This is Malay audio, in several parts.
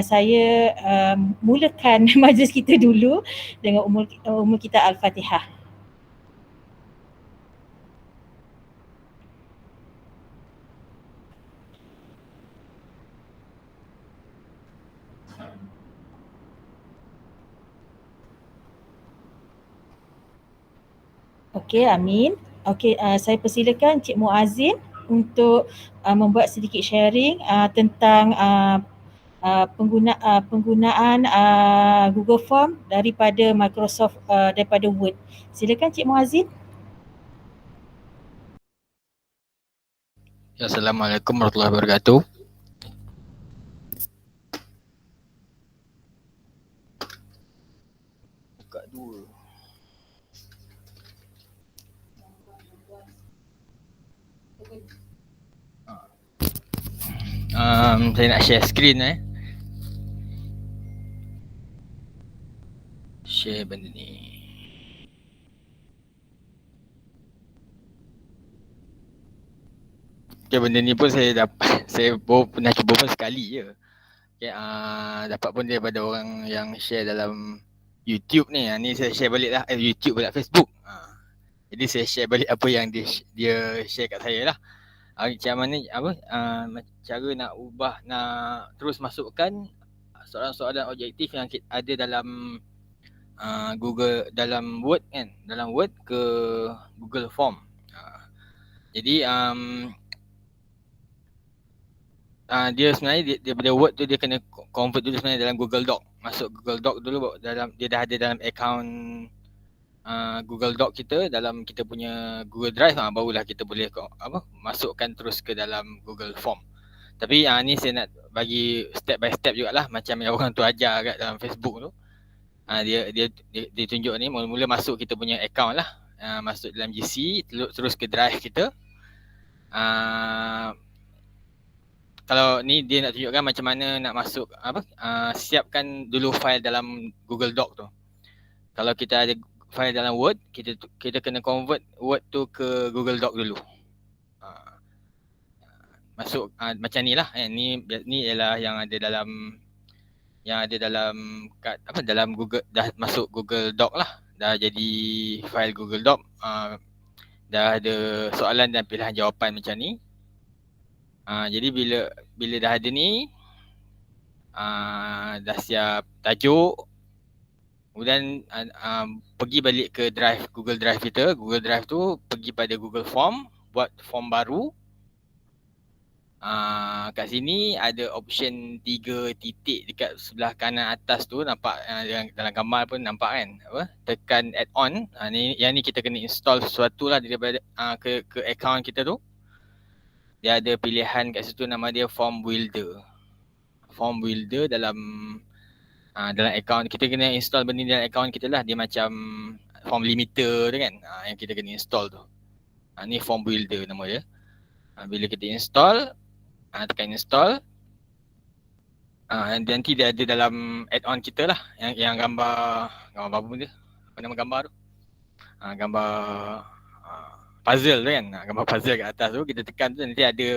Saya mulakan majlis kita dulu dengan umul kita Al-Fatihah. Okey, amin. Okey, saya persilakan Cik Muazzin untuk membuat sedikit sharing tentang penggunaan Google Form daripada Microsoft daripada Word. Silakan Cik Muazzin. Assalamualaikum warahmatullahi wabarakatuh. Buka dua. Saya nak share screen Share benda ni. Okay, benda ni pun saya dapat, saya baru pernah cuba pun sekali je. Okay, dapat pun daripada orang yang share dalam YouTube ni. Ni saya share balik lah, YouTube pula, Facebook. Jadi saya share balik apa yang dia share kat saya lah. Macam mana, cara nak ubah, nak terus masukkan soalan-soalan objektif yang ada dalam Google, dalam Word kan, dalam Word ke Google Form. Jadi dia sebenarnya daripada Word tu dia kena convert dulu sebenarnya dalam Google Doc. Masuk Google Doc dulu, dalam dia dah ada dalam account Google Doc kita, dalam kita punya Google Drive, barulah kita boleh masukkan terus ke dalam Google Form. Tapi ni saya nak bagi step by step jugalah, macam yang orang tu ajar kat dalam Facebook tu. Dia tunjuk ni, mula-mula masuk kita punya account lah, masuk dalam GC, terus ke drive kita. Kalau ni dia nak tunjukkan macam mana nak masuk, siapkan dulu file dalam Google Doc tu. Kalau kita ada file dalam Word, kita kena convert Word tu ke Google Doc dulu. Masuk macam ni lah, ni ialah yang ada dalam dalam Google, dah masuk Google Doc lah, dah jadi file Google Doc, dah ada soalan dan pilihan jawapan macam ni. Jadi bila dah ada ni, dah siap tajuk, kemudian pergi balik ke drive, Google Drive kita. Google Drive tu pergi pada Google Form, buat form baru. Kat sini ada option 3 titik dekat sebelah kanan atas tu, nampak dalam gambar pun nampak kan, tekan add-on. Yang ni kita kena install sesuatu lah daripada ke account kita tu. Dia ada pilihan kat situ, nama dia Form Builder. Form Builder dalam account kita, kena install benda dalam account kita lah. Dia macam form limiter tu kan, yang kita kena install tu. Ni Form Builder nama dia. Bila kita install, tekan install, nanti dia ada dalam add-on kita lah, yang gambar apa dia, apa nama gambar tu, gambar puzzle tu kan, gambar puzzle kat atas tu. Kita tekan tu, nanti ada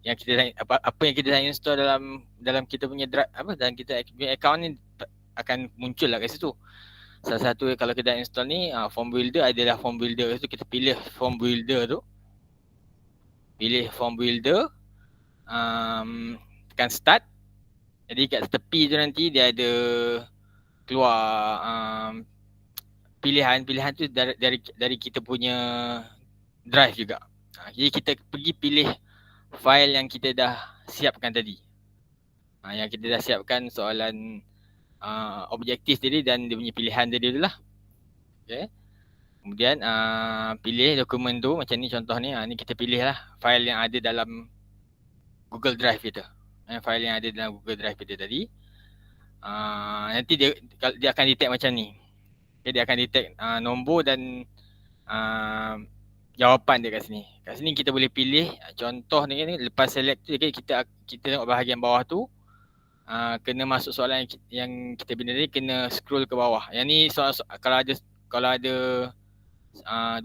yang kita apa yang kita dah install dalam kita punya drive, dalam kita punya account ni akan muncul lah kat situ. Salah satu kalau kita install ni, Form Builder adalah Form Builder. Kat situ kita pilih Form Builder tu, pilih Form Builder, tekan start. Jadi kat tepi tu nanti dia ada keluar pilihan-pilihan tu dari kita punya drive juga. Jadi kita pergi pilih file yang kita dah siapkan tadi. Yang kita dah siapkan soalan objektif tadi dan dia punya pilihan tadi tu lah. Okay. Kemudian pilih dokumen tu macam ni, contoh ni. Ni kita pilih lah file yang ada dalam Google Drive kita. File yang ada dalam Google Drive kita tadi. Nanti dia akan detect macam ni. Okay, dia akan detect nombor dan jawapan dia kat sini. Kat sini kita boleh pilih contoh ni, lepas select tu kita tengok bahagian bawah tu, kena masuk soalan yang kita bina tadi, kena scroll ke bawah. Yang ni soal kalau ada 20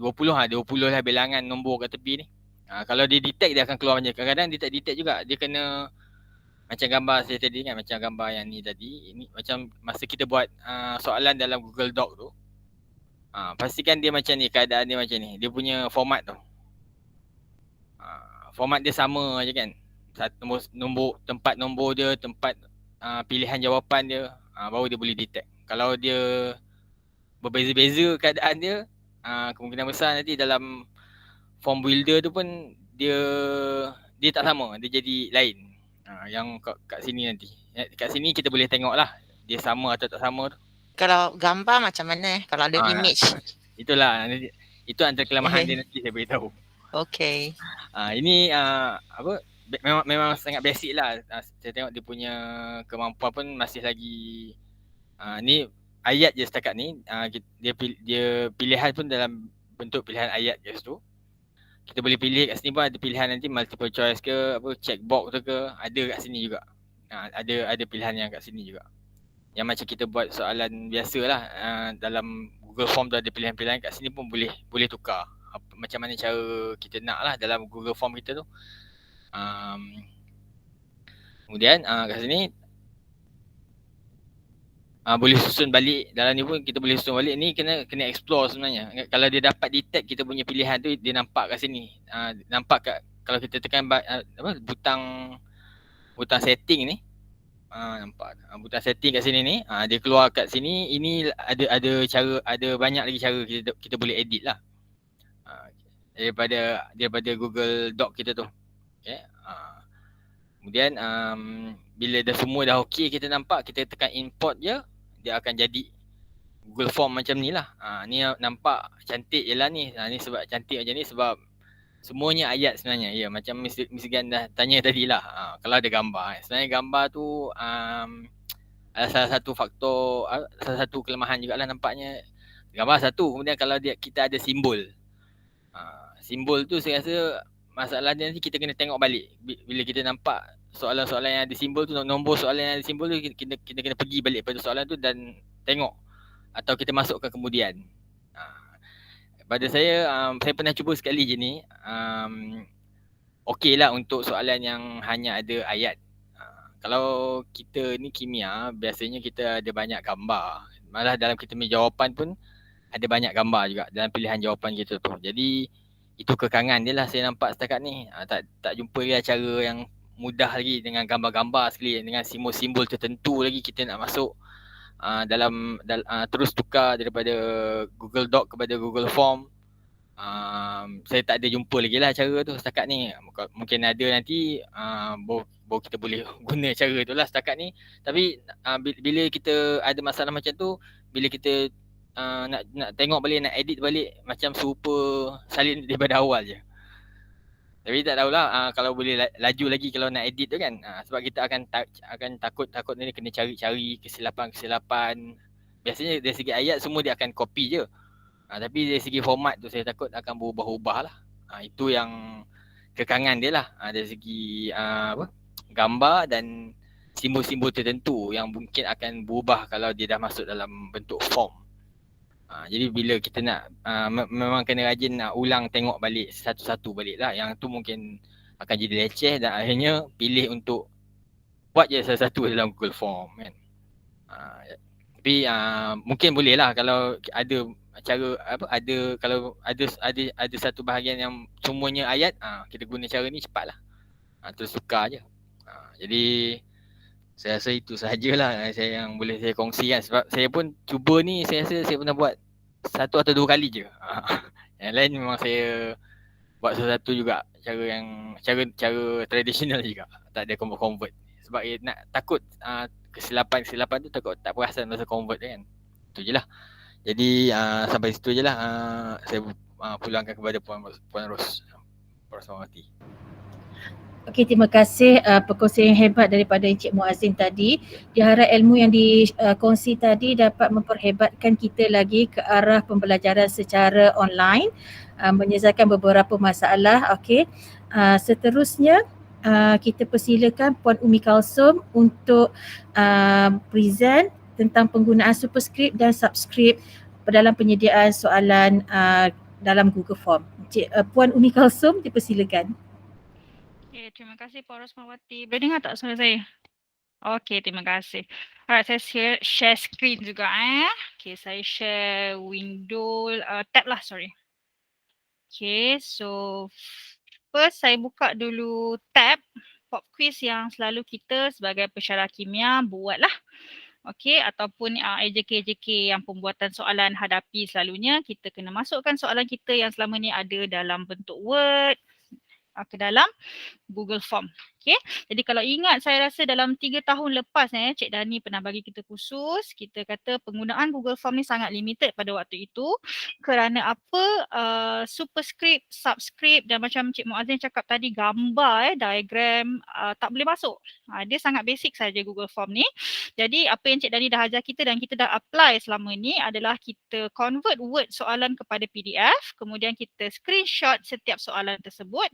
lah bilangan nombor kat tepi ni. Kalau dia detect dia akan keluar macam. Kadang-kadang dia tak detect juga. Dia kena macam gambar saya tadi kan, macam gambar yang ni tadi, ini macam masa kita buat soalan dalam Google Doc tu, pastikan dia macam ni, keadaan dia macam ni, dia punya format tu. Format dia sama je kan, nombor tempat nombor dia, tempat pilihan jawapan dia, baru dia boleh detect. Kalau dia berbeza-beza keadaan dia, kemungkinan besar nanti dalam form builder tu pun dia tak sama, dia jadi lain. Yang kat sini nanti, kat sini kita boleh tengok lah dia sama atau tak sama tu. Kalau gambar macam mana kalau ada image? Itulah, itu antara kelemahan dia nanti saya beritahu. Okay. Ini apa, memang sangat basic lah. Saya tengok dia punya kemampuan pun masih lagi ni ayat je setakat ni. Dia pilihan pun dalam bentuk pilihan ayat je tu. Kita boleh pilih kat sini pun ada pilihan nanti multiple choice ke, apa, check box tu ke, ada kat sini juga. Ada pilihan yang kat sini juga. Yang macam kita buat soalan biasa lah, dalam Google Form tu ada pilihan-pilihan, kat sini pun boleh tukar. Macam mana cara kita nak lah dalam Google Form kita tu. Kemudian kat sini boleh susun balik. Dalam ni pun kita boleh susun balik. Ni kena explore sebenarnya. Kalau dia dapat detect kita punya pilihan tu, dia nampak kat sini. Nampak kalau kita tekan butang setting ni, nampak butang setting kat sini ni, dia keluar kat sini. Ini ada cara, ada banyak lagi cara kita boleh edit lah, daripada Google Doc kita tu. Okay. Kemudian bila semua dah okey, kita nampak, kita tekan import je, dia akan jadi Google Form macam ni lah. Ni nampak cantik je lah ni. Ni sebab cantik macam ni sebab semuanya ayat sebenarnya. Ya, macam Miss Gan dah tanya tadi lah. Kalau ada gambar, sebenarnya gambar tu ada salah satu faktor, salah satu kelemahan jugalah nampaknya. Gambar satu, kemudian kalau kita ada simbol. Simbol tu saya rasa masalah dia nanti kita kena tengok balik. Bila kita nampak soalan-soalan yang ada simbol tu, nombor soalan yang ada simbol tu, kita kena pergi balik pada soalan tu dan tengok, atau kita masukkan kemudian. Pada saya pernah cuba sekali je ni. Okey lah untuk soalan yang hanya ada ayat. Kalau kita ni kimia, biasanya kita ada banyak gambar. Malah dalam kita punya jawapan pun ada banyak gambar juga dalam pilihan jawapan kita tu. Jadi itu kekangan dia lah saya nampak setakat ni. Tak jumpa dia cara yang mudah lagi dengan gambar-gambar sekali, dengan simbol-simbol tertentu lagi kita nak masuk terus tukar daripada Google Doc kepada Google Form. Saya tak ada jumpa lagi lah cara tu setakat ni. Mungkin ada nanti baru kita boleh guna cara tu lah setakat ni. Tapi bila kita ada masalah macam tu, bila kita nak tengok balik, nak edit balik, macam serupa salin daripada awal je. Tapi tak tahulah kalau boleh laju lagi kalau nak edit tu kan. Sebab kita akan takut ni kena cari-cari kesilapan. Biasanya dari segi ayat semua dia akan copy je. Tapi dari segi format tu saya takut akan berubah-ubah lah. Itu yang kekangan dia lah. Dari segi gambar dan simbol-simbol tertentu yang mungkin akan berubah kalau dia dah masuk dalam bentuk form. Jadi bila kita nak memang kena rajin nak ulang tengok balik satu-satu balik lah. Yang tu mungkin akan jadi leceh dan akhirnya pilih untuk buat je satu-satu dalam Google Form kan. Tapi mungkin boleh lah kalau ada cara kalau ada satu bahagian yang semuanya ayat, kita guna cara ni cepat lah. Terus tukar je. Jadi saya rasa itu sahajalah yang boleh saya kongsikan. Sebab saya pun cuba ni, saya rasa saya pernah buat 1 atau 2 kali je. Yang lain memang saya buat satu juga, cara tradisional juga. Tak ada convert. Sebab nak takut kesilapan tu, takut tak perasan masa convert kan. Itu je lah. Jadi sampai situ je lah saya pulangkan kepada Puan Ros. Puan Rahmawati. Okey, terima kasih perkongsian yang hebat daripada Encik Muazzin tadi. Diharap ilmu yang dikongsi tadi dapat memperhebatkan kita lagi ke arah pembelajaran secara online, menyelesaikan beberapa masalah. Okey. Seterusnya kita persilakan Puan Umi Kalsum untuk present tentang penggunaan superscript dan subscript dalam penyediaan soalan dalam Google Form. Puan Umi Kalsum, dipersilakan. Okay, terima kasih Puan Rahmawati. Boleh dengar tak suara saya? Okey, terima kasih. Alright, saya share screen juga Okay, saya share window, tab lah, sorry. Okay, so first saya buka dulu tab pop quiz yang selalu kita sebagai pensyarah kimia buatlah. Okay, ataupun AJK yang pembuatan soalan hadapi selalunya kita kena masukkan soalan kita yang selama ni ada dalam bentuk Word ke dalam Google Form. Okay. Jadi kalau ingat, saya rasa dalam 3 tahun lepas Cik Dani pernah bagi kita kursus, kita kata penggunaan Google Form ni sangat limited pada waktu itu kerana apa, superscript, subscript dan macam Cik Muazzin cakap tadi, gambar, diagram tak boleh masuk. Dia sangat basic saja Google Form ni. Jadi apa yang Cik Dani dah ajar kita dan kita dah apply selama ni adalah kita convert Word soalan kepada PDF, kemudian kita screenshot setiap soalan tersebut,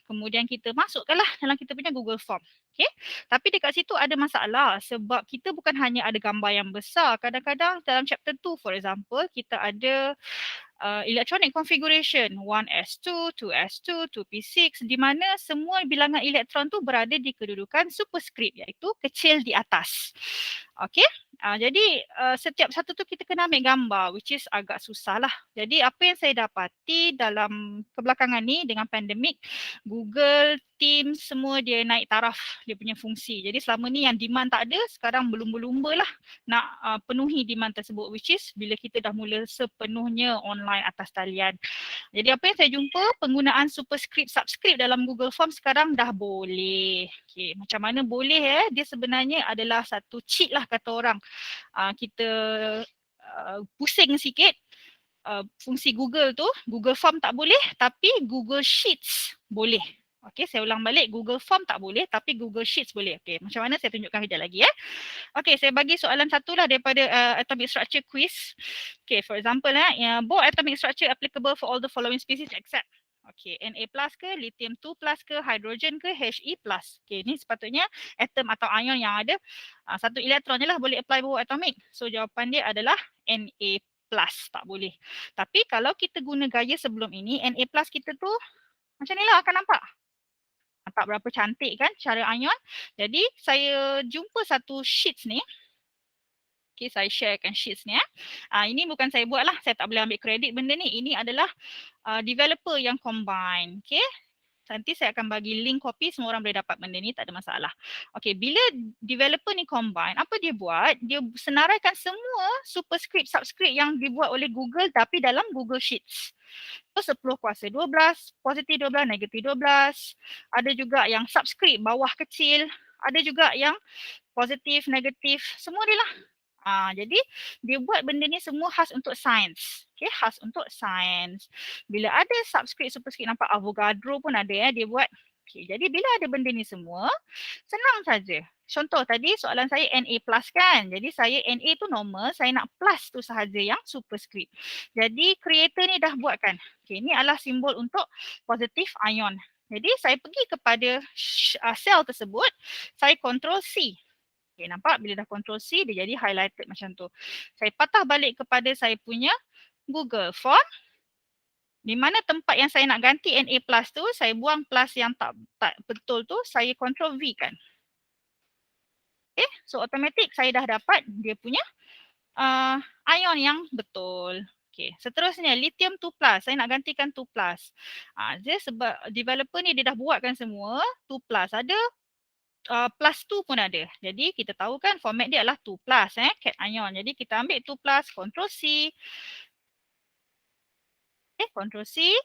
kemudian kita masukkanlah dalam kita punya Google Form. Okay. Tapi dekat situ ada masalah sebab kita bukan hanya ada gambar yang besar. Kadang-kadang dalam chapter 2 for example, kita ada electronic configuration 1s2, 2s2, 2p6 di mana semua bilangan elektron tu berada di kedudukan superscript iaitu kecil di atas. Okay. Jadi setiap satu tu kita kena ambil gambar which is agak susah lah. Jadi apa yang saya dapati dalam kebelakangan ni dengan pandemik, Google, Teams semua dia naik taraf dia punya fungsi. Jadi selama ni yang demand tak ada, sekarang berlumba-lumba lah nak penuhi demand tersebut which is bila kita dah mula sepenuhnya online atas talian. Jadi apa yang saya jumpa, penggunaan superscript, subscript dalam Google Form sekarang dah boleh. Okay, macam mana boleh dia sebenarnya adalah satu cheat lah kata orang. Kita pusing sikit, fungsi Google tu, Google Form tak boleh tapi Google Sheets boleh. Okay, saya ulang balik, Google Form tak boleh tapi Google Sheets boleh. Okay, macam mana saya tunjukkan kejap lagi Okay, saya bagi soalan satu lah daripada atomic structure quiz. Okay, for example both atomic structure applicable for all the following species except okay, Na plus ke, lithium 2 plus ke, hydrogen ke, He plus. Okay, ni sepatutnya atom atau ion yang ada satu elektron je lah boleh apply both atomic. So jawapan dia adalah Na plus, tak boleh. Tapi kalau kita guna gaya sebelum ini, Na plus kita tu macam ni lah akan nampak. Tak berapa cantik kan cara ion. Jadi saya jumpa satu sheets ni. Okay, saya sharekan sheets ni ini bukan saya buat lah, saya tak boleh ambil kredit benda ni. Ini adalah developer yang combine. Okay. Nanti saya akan bagi link copy, semua orang boleh dapat benda ni, tak ada masalah. Okay, bila developer ni combine, apa dia buat? Dia senaraikan semua superscript, subscript yang dibuat oleh Google tapi dalam Google Sheets. So 10 kuasa 12, positif 12, negatif 12. Ada juga yang subscript bawah kecil. Ada juga yang positif, negatif, semua dia lah. Jadi dia buat benda ni semua khas untuk sains. Okay, khas untuk sains. Bila ada subscript, superscript, nampak Avogadro pun ada dia buat. Okay, jadi bila ada benda ni semua, senang saja. Contoh tadi soalan saya Na plus kan. Jadi saya Na tu normal, saya nak plus tu sahaja yang superscript. Jadi creator ni dah buat kan. Okay, ni adalah simbol untuk positif ion. Jadi saya pergi kepada sel tersebut, saya control C. Okay, nampak bila dah control C dia jadi highlighted macam tu. Saya patah balik kepada saya punya Google Form. Di mana tempat yang saya nak ganti Na plus tu, saya buang plus yang tak betul tu, saya control V kan. Okay, so automatic saya dah dapat dia punya ion yang betul. Okay, seterusnya lithium 2 plus, saya nak gantikan 2 plus. Dia sebab developer ni dia dah buatkan semua 2 plus, ada plus 2 pun ada. Jadi kita tahu kan format dia adalah 2 plus cation. Jadi kita ambil 2 plus, control C. Okay, control C.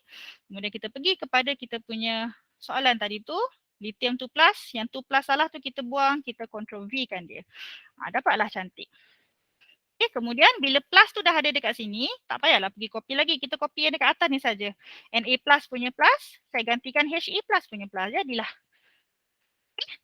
Kemudian kita pergi kepada kita punya soalan tadi tu. Lithium 2 plus, yang 2 plus salah tu kita buang, kita control V kan dia. Dapatlah cantik. Okay, kemudian bila plus tu dah ada dekat sini, tak payahlah pergi copy lagi. Kita copy yang dekat atas ni saja. Na plus punya plus, saya gantikan He plus punya plus. Jadilah.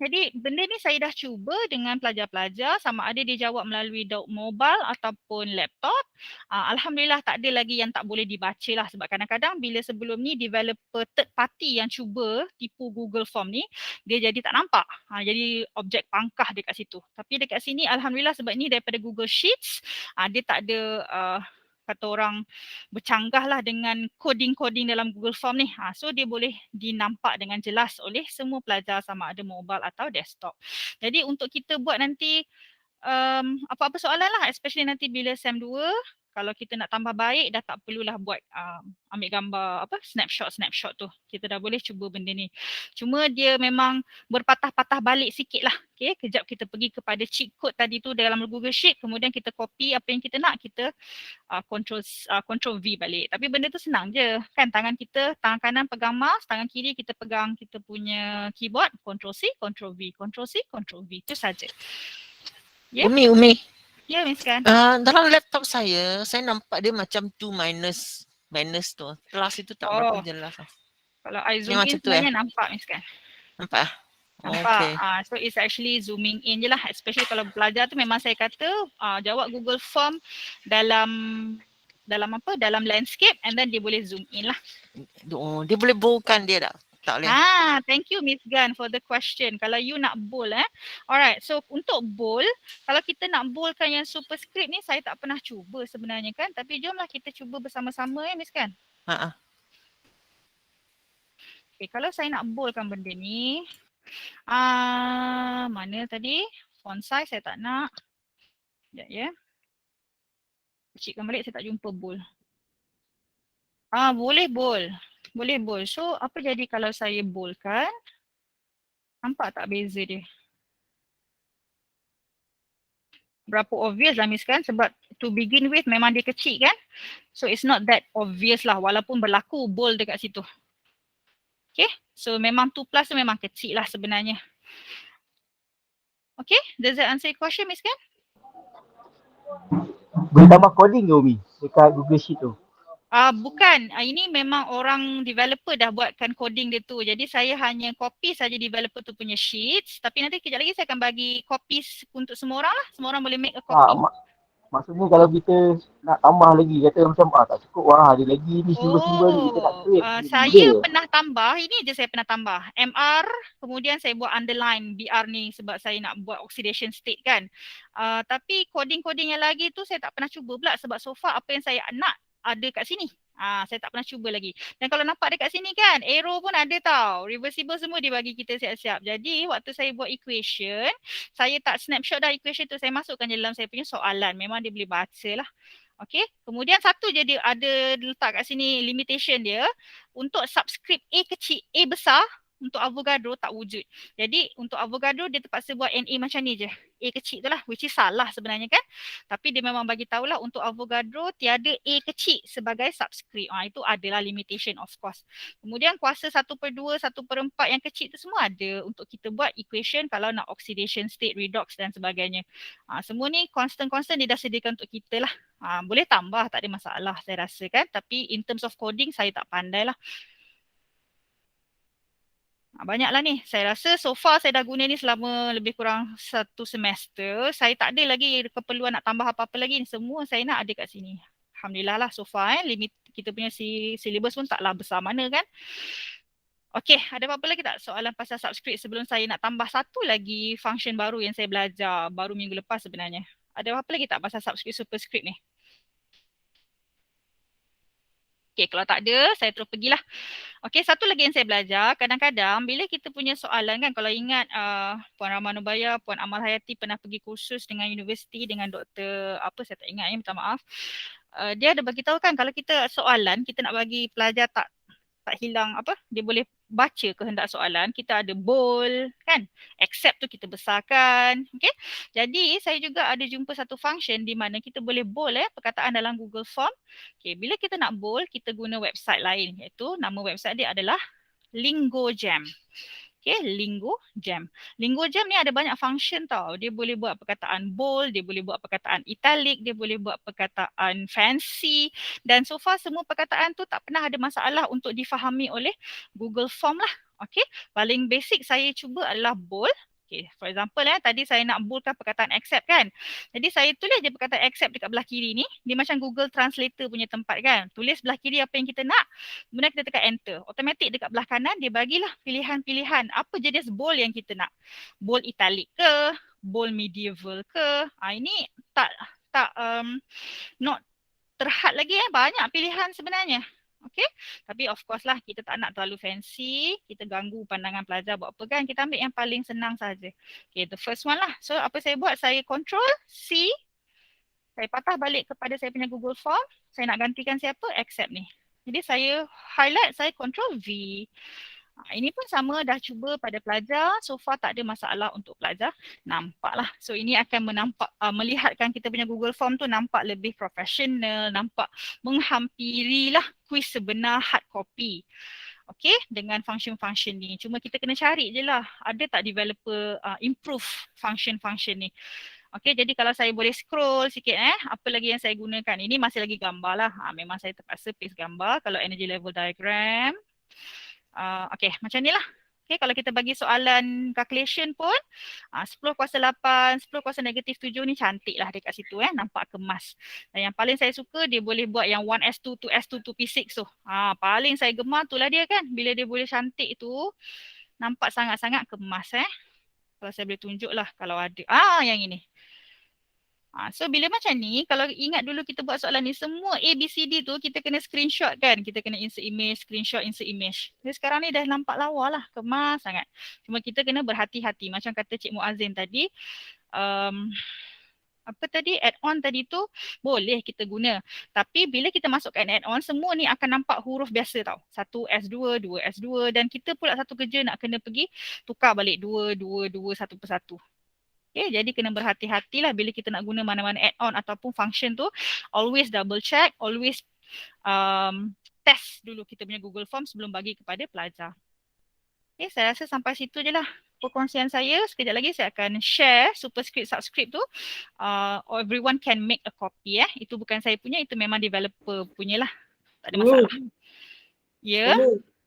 Jadi benda ni saya dah cuba dengan pelajar-pelajar, sama ada dia jawab melalui mobile ataupun laptop. Alhamdulillah tak ada lagi yang tak boleh dibaca lah, sebab kadang-kadang bila sebelum ni developer third party yang cuba tipu Google Form ni, dia jadi tak nampak. Jadi objek pangkah dekat situ. Tapi dekat sini alhamdulillah sebab ni daripada Google Sheets, dia tak ada kata orang bercanggah lah dengan coding-coding dalam Google Form ni. So dia boleh dinampak dengan jelas oleh semua pelajar sama ada mobile atau desktop. Jadi untuk kita buat nanti apa-apa soalan lah, especially nanti bila SEM 2, kalau kita nak tambah baik dah tak perlulah buat ambil gambar snapshot tu. Kita dah boleh cuba benda ni. Cuma dia memang berpatah-patah balik sikit lah. Okay, kejap kita pergi kepada cheat code tadi tu dalam Google Sheet, kemudian kita copy apa yang kita nak, kita control V balik. Tapi benda tu senang je kan, tangan kanan pegang mouse, tangan kiri kita pegang kita punya keyboard, control C, control V, control C, control V, tu saja. Yeah? Umi. Ya, Miss Kan. Dalam laptop saya nampak dia macam 2 minus tu. Kelas itu tak berapa jelas. Kalau I zoom in sebenarnya nampak, Miss Kan. Nampak? Nampak. Okay. So it's actually zooming in je lah. Especially kalau pelajar tu memang saya kata jawab Google Form dalam landscape, and then dia boleh zoom in lah. Dia boleh boldkan dia tak? Tak boleh. Thank you Miss Gan for the question. Kalau you nak bold Alright, so untuk bold, kalau kita nak boldkan yang superscript ni, saya tak pernah cuba sebenarnya kan. Tapi jomlah kita cuba bersama-sama Miss Gan. Okay, kalau saya nak boldkan benda ni, mana tadi? Font size saya tak nak. Sekejap ya. Kecilkan balik, saya tak jumpa bold. Boleh bold. Boleh bold. So apa jadi kalau saya boldkan? Nampak tak beza dia? Berapa obvious lah Miss kan? Sebab to begin with memang dia kecil kan? So it's not that obvious lah walaupun berlaku bold dekat situ. Okay? So memang 2+ tu memang kecil lah sebenarnya. Okay? Does that answer your question Miss kan? Boleh tambah coding ke Umi dekat Google Sheet tu? Bukan, ini memang orang developer dah buatkan coding dia tu. Jadi saya hanya copy saja developer tu punya sheets. Tapi nanti kejap lagi saya akan bagi copies untuk semua orang lah. Semua orang boleh make a copy. Maksudnya kalau kita nak tambah lagi, kata macam tak cukup ada lagi ni simbol-simbol ni kita nak create. Saya pernah tambah, ini je saya pernah tambah. MR, kemudian saya buat underline BR ni sebab saya nak buat oxidation state kan. Tapi coding-coding yang lagi tu saya tak pernah cuba pula sebab so far apa yang saya nak ada kat sini. Saya tak pernah cuba lagi. Dan kalau nampak dekat sini kan, arrow pun ada tau. Reversible semua dia bagi kita siap-siap. Jadi waktu saya buat equation, saya tak snapshot dah equation tu. Saya masukkan dalam saya punya soalan. Memang dia boleh baca lah. Okay. Kemudian satu je dia ada letak kat sini limitation dia. Untuk subscript A kecil, A besar. Untuk Avogadro tak wujud. Jadi untuk Avogadro dia terpaksa buat NA macam ni je. A kecil tu lah, which is salah sebenarnya kan. Tapi dia memang bagi tahulah untuk Avogadro tiada A kecil sebagai subscript. Itu adalah limitation of course. Kemudian kuasa 1/2, 1/4 yang kecil tu semua ada untuk kita buat equation kalau nak oxidation state, redox dan sebagainya. Semua ni constant-constant dia dah sediakan untuk kita lah. Boleh tambah, tak ada masalah saya rasa kan. Tapi in terms of coding saya tak pandai lah. Banyaklah ni. Saya rasa so far saya dah guna ni selama lebih kurang 1 semester. Saya tak ada lagi keperluan nak tambah apa-apa lagi. Semua saya nak ada kat sini. Alhamdulillah lah so far limit kita punya syllabus pun taklah besar mana kan. Okey, ada apa-apa lagi tak soalan pasal subscript sebelum saya nak tambah satu lagi function baru yang saya belajar baru minggu lepas sebenarnya. Ada apa-apa lagi tak pasal subscript superscript ni? Okay, kalau tak ada, saya terus pergilah. Okay, satu lagi yang saya belajar, kadang-kadang bila kita punya soalan kan, kalau ingat Puan Rama Nubaya, Puan Amal Hayati pernah pergi kursus dengan universiti dengan doktor, saya tak ingat minta maaf. Dia ada bagi tahu kan, kalau kita soalan, kita nak bagi pelajar tak hilang dia boleh baca kehendak soalan, kita ada bold kan, accept tu kita besarkan. Okay, jadi saya juga ada jumpa satu function di mana kita boleh bold perkataan dalam Google Form. Okay, bila kita nak bold, kita guna website lain, iaitu nama website dia adalah LingoJam. Okay, LingoJam. LingoJam ni ada banyak function tau. Dia boleh buat perkataan bold, dia boleh buat perkataan italic, dia boleh buat perkataan fancy. Dan so far semua perkataan tu tak pernah ada masalah untuk difahami oleh Google Form lah. Okay, paling basic saya cuba adalah bold. Okay, for example tadi saya nak boldkan perkataan accept kan. Jadi saya tulis je perkataan accept dekat belah kiri ni. Dia macam Google Translator punya tempat kan. Tulis belah kiri apa yang kita nak. Kemudian kita tekan enter. Automatik dekat belah kanan dia bagilah pilihan-pilihan. Apa jenis bold yang kita nak. Bold italic ke? Bold medieval ke? Ini not terhad lagi banyak pilihan sebenarnya. Okay, tapi of course lah kita tak nak terlalu fancy, kita ganggu pandangan pelajar buat apa kan, kita ambil yang paling senang saja. Okay, the first one lah. So apa saya buat, saya control C, saya patah balik kepada saya punya Google Form, saya nak gantikan siapa, accept ni. Jadi saya highlight, saya control V. Ini pun sama, dah cuba pada pelajar, so far tak ada masalah untuk pelajar. Nampaklah. So ini akan melihatkan kita punya Google Form tu nampak lebih profesional, nampak menghampirilah kuis sebenar hard copy. Okay, dengan function-function ni. Cuma kita kena cari je lah, ada tak developer improve function-function ni. Okay, jadi kalau saya boleh scroll sikit apa lagi yang saya gunakan. Ini masih lagi gambar lah. Memang saya terpaksa paste gambar. Kalau energy level diagram. Okay, macam ni lah. Okay, kalau kita bagi soalan calculation pun 10 kuasa 8, 10 kuasa negatif 7 ni cantik lah dekat situ nampak kemas. Dan yang paling saya suka dia boleh buat yang 1S2, 2S2, 2P6 tu. Paling saya gemar tu lah dia kan. Bila dia boleh cantik tu nampak sangat-sangat kemas Kalau saya boleh tunjuk lah kalau ada. Yang ini. So bila macam ni, kalau ingat dulu kita buat soalan ni, semua A, B, C, D tu kita kena screenshot kan. Kita kena insert image, screenshot, insert image. Jadi sekarang ni dah nampak lawa lah, kemas sangat. Cuma kita kena berhati-hati. Macam kata Cik Muazzin tadi, add-on tadi tu boleh kita guna. Tapi bila kita masukkan add-on, semua ni akan nampak huruf biasa tau. 1S2, 2S2 dan kita pula satu kerja nak kena pergi tukar balik 2, 2, 2, satu persatu. Okay, jadi kena berhati-hatilah bila kita nak guna mana-mana add-on ataupun function tu. Always double check, always test dulu kita punya Google Form sebelum bagi kepada pelajar. Okay, saya rasa sampai situ je lah perkongsian saya. Sekejap lagi saya akan share superscript, subscript tu. Everyone can make a copy Itu bukan saya punya, itu memang developer punya lah. Tak ada masalah. Ya.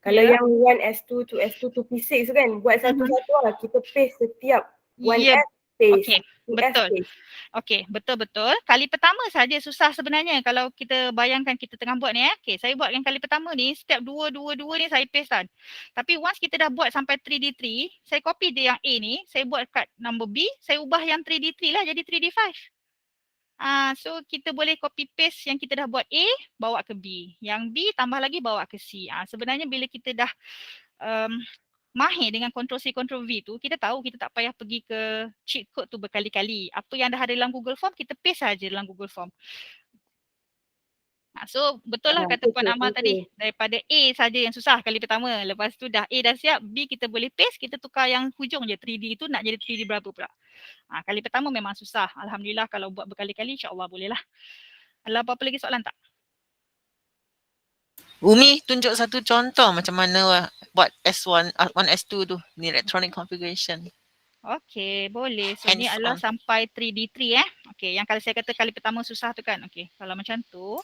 Kalau yang 1S2, 2S2, 2P6 tu kan, buat satu-satu lah. Kita paste setiap 1S. Okey, betul. Okey, betul-betul. Kali pertama saja susah sebenarnya kalau kita bayangkan kita tengah buat ni Okey, saya buat yang kali pertama ni, step 2 ni saya paste kan. Tapi once kita dah buat sampai 3D3, saya copy dia yang A ni, saya buat kat number B, saya ubah yang 3D3 lah jadi 3D5. So kita boleh copy paste yang kita dah buat A, bawa ke B. Yang B tambah lagi bawa ke C. Sebenarnya bila kita dah mahir dengan Ctrl C, Ctrl V tu, kita tahu kita tak payah pergi ke cheat code tu berkali-kali. Apa yang dah ada dalam Google Form, kita paste saja dalam Google Form. So betul lah kata Puan Amal tadi, daripada A saja yang susah kali pertama. Lepas tu dah A dah siap, B kita boleh paste, kita tukar yang hujung je 3D tu nak jadi 3D berapa pula. Kali pertama memang susah. Alhamdulillah kalau buat berkali-kali insya-Allah boleh lah. Ada apa-apa lagi soalan tak? Umi tunjuk satu contoh macam mana buat S1, 1S2 tu ni electronic configuration. Okey, boleh. So ni adalah sampai 3D3 Okey, yang kalau saya kata kali pertama susah tu kan. Okey, kalau macam tu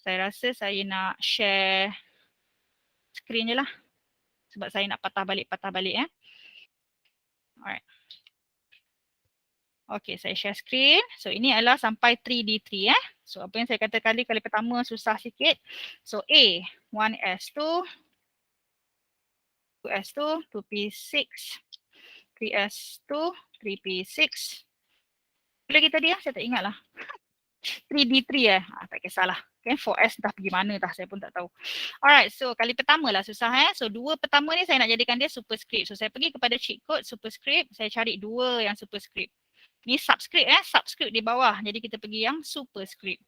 saya rasa saya nak share screen je lah. Sebab saya nak patah balik Alright. Okey, saya share screen. So ini adalah sampai 3D3 So apa yang saya kata kali pertama susah sikit. So A, 1S2, 2S2, 2P6, 3S2, 3P6. Bila kita tadi saya tak ingat lah. 3D3 tak kisahlah. Okay, 4S dah pergi mana dah saya pun tak tahu. Alright, so kali pertama lah susah So dua pertama ni saya nak jadikan dia superscript. So saya pergi kepada cheat code superscript, saya cari dua yang superscript. Ni subscript subscript di bawah. Jadi kita pergi yang superscript.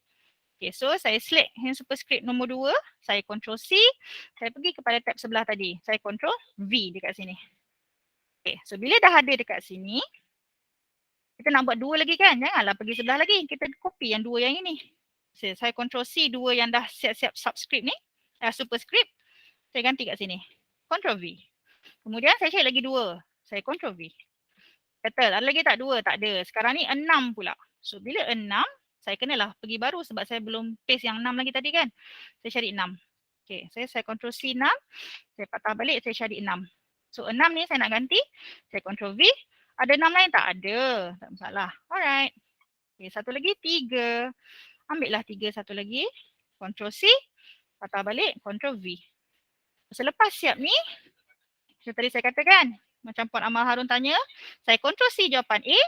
Okay, so saya select yang superscript nombor 2, saya Ctrl C, saya pergi kepada tab sebelah tadi. Saya Ctrl V dekat sini. Okay, so bila dah ada dekat sini, kita nak buat dua lagi kan? Janganlah pergi sebelah lagi. Kita copy yang dua yang ini. So, saya Ctrl C dua yang dah siap-siap subscript ni, superscript. Saya ganti kat sini. Ctrl V. Kemudian saya cari lagi dua. Saya Ctrl V. Betul, ada lagi tak dua? Tak ada. Sekarang ni 6 pula. So bila 6, saya kenalah pergi baru sebab saya belum paste yang 6 lagi tadi kan. Saya cari 6. Okay, saya Ctrl C 6. Saya patah balik, saya cari 6. So 6 ni saya nak ganti. Saya Ctrl V. Ada 6 lain? Tak ada. Tak masalah. Alright. Okay, satu lagi 3. Ambil lah 3 satu lagi. Ctrl C. Patah balik, Ctrl V. Selepas siap ni, tadi saya katakan, macam Puan Amal Harun tanya, saya Ctrl C jawapan A,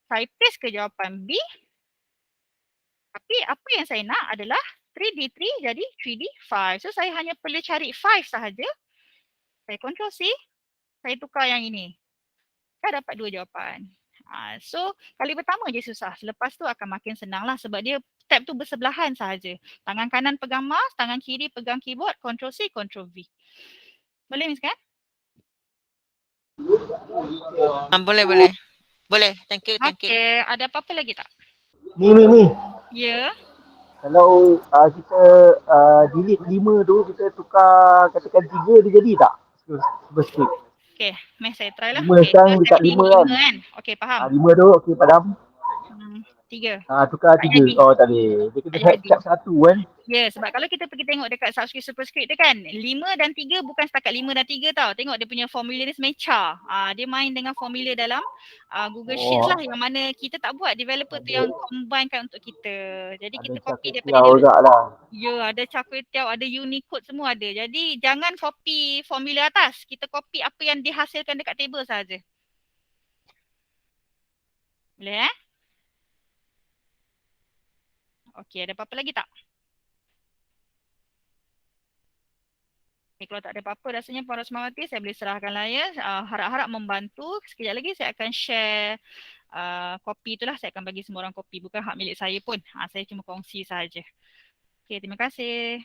saya paste ke jawapan B, Tapi apa yang saya nak adalah 3D3 jadi 3D5. So saya hanya perlu cari 5 sahaja. Saya Ctrl C, saya tukar yang ini. Saya dapat 2 jawapan. So kali pertama je susah. Selepas tu akan makin senang lah sebab dia tab tu bersebelahan sahaja. Tangan kanan pegang mouse, tangan kiri pegang keyboard, Ctrl C, Ctrl V. Boleh Miss kan? Boleh. Boleh. Thank you. Okay, ada apa-apa lagi tak? Ni. Ya. Kalau kita delete 5 tu, kita tukar katakan 3, dia jadi tak? Script. Okay, mari saya try lah. 5 Okay, sekarang saya dekat pilih 5 kan? kan? Okay, faham. 5 tu, okey padam. 3. Tukar Tak 3. jadi. Oh tak boleh. Dia kena Tak jadi. cap 1 kan? Ya, sebab kalau kita pergi tengok dekat subscript superscript dia kan, 5 dan 3 bukan setakat 5 dan 3 tau. Tengok dia punya formula ni semecah. Dia main dengan formula dalam Google Sheets lah yang mana kita tak buat. Developer tu yang combinekan untuk kita. Jadi kita copy daripada dia. Ada lah. Ya, ada Char-Kway-Teow, ada Unicode semua ada. Jadi jangan copy formula atas. Kita copy apa yang dihasilkan dekat table saja. Boleh Okey, ada apa-apa lagi tak? Okay, kalau tak ada apa-apa rasanya Puan Rosmawati, saya boleh serahkan lah ya. Harap-harap membantu. Sekejap lagi saya akan share kopi itulah. Saya akan bagi semua orang kopi. Bukan hak milik saya pun. Saya cuma kongsi sahaja. Okay, terima kasih.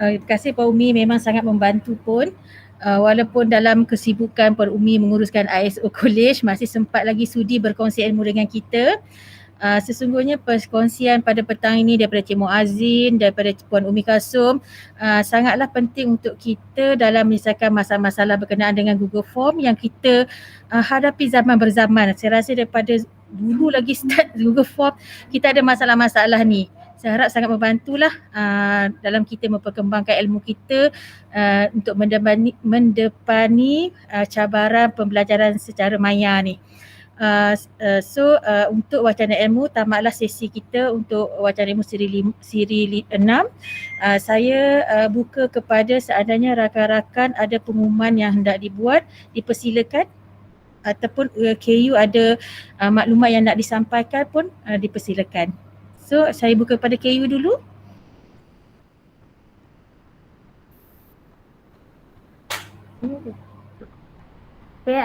Terima kasih Puan Umi, memang sangat membantu pun. Walaupun dalam kesibukan Puan Umi menguruskan ISO College, masih sempat lagi sudi berkongsi ilmu dengan kita. Sesungguhnya perkongsian pada petang ini daripada Cik Muazzin, daripada Puan Umi Kasum sangatlah penting untuk kita dalam menyelesaikan masalah-masalah berkenaan dengan Google Form yang kita hadapi zaman berzaman. Saya rasa daripada dulu lagi start Google Form kita ada masalah-masalah ni. Saya harap sangat membantulah dalam kita memperkembangkan ilmu kita untuk mendepani cabaran pembelajaran secara maya ni. So untuk wacana ilmu tamatlah sesi kita untuk wacana ilmu siri 6. Saya buka kepada seandainya rakan-rakan ada pengumuman yang hendak dibuat, dipersilakan, ataupun KU ada maklumat yang nak disampaikan pun dipersilakan. So saya buka kepada KU dulu. Okay,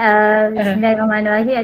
Bismillahirrahmanirrahim.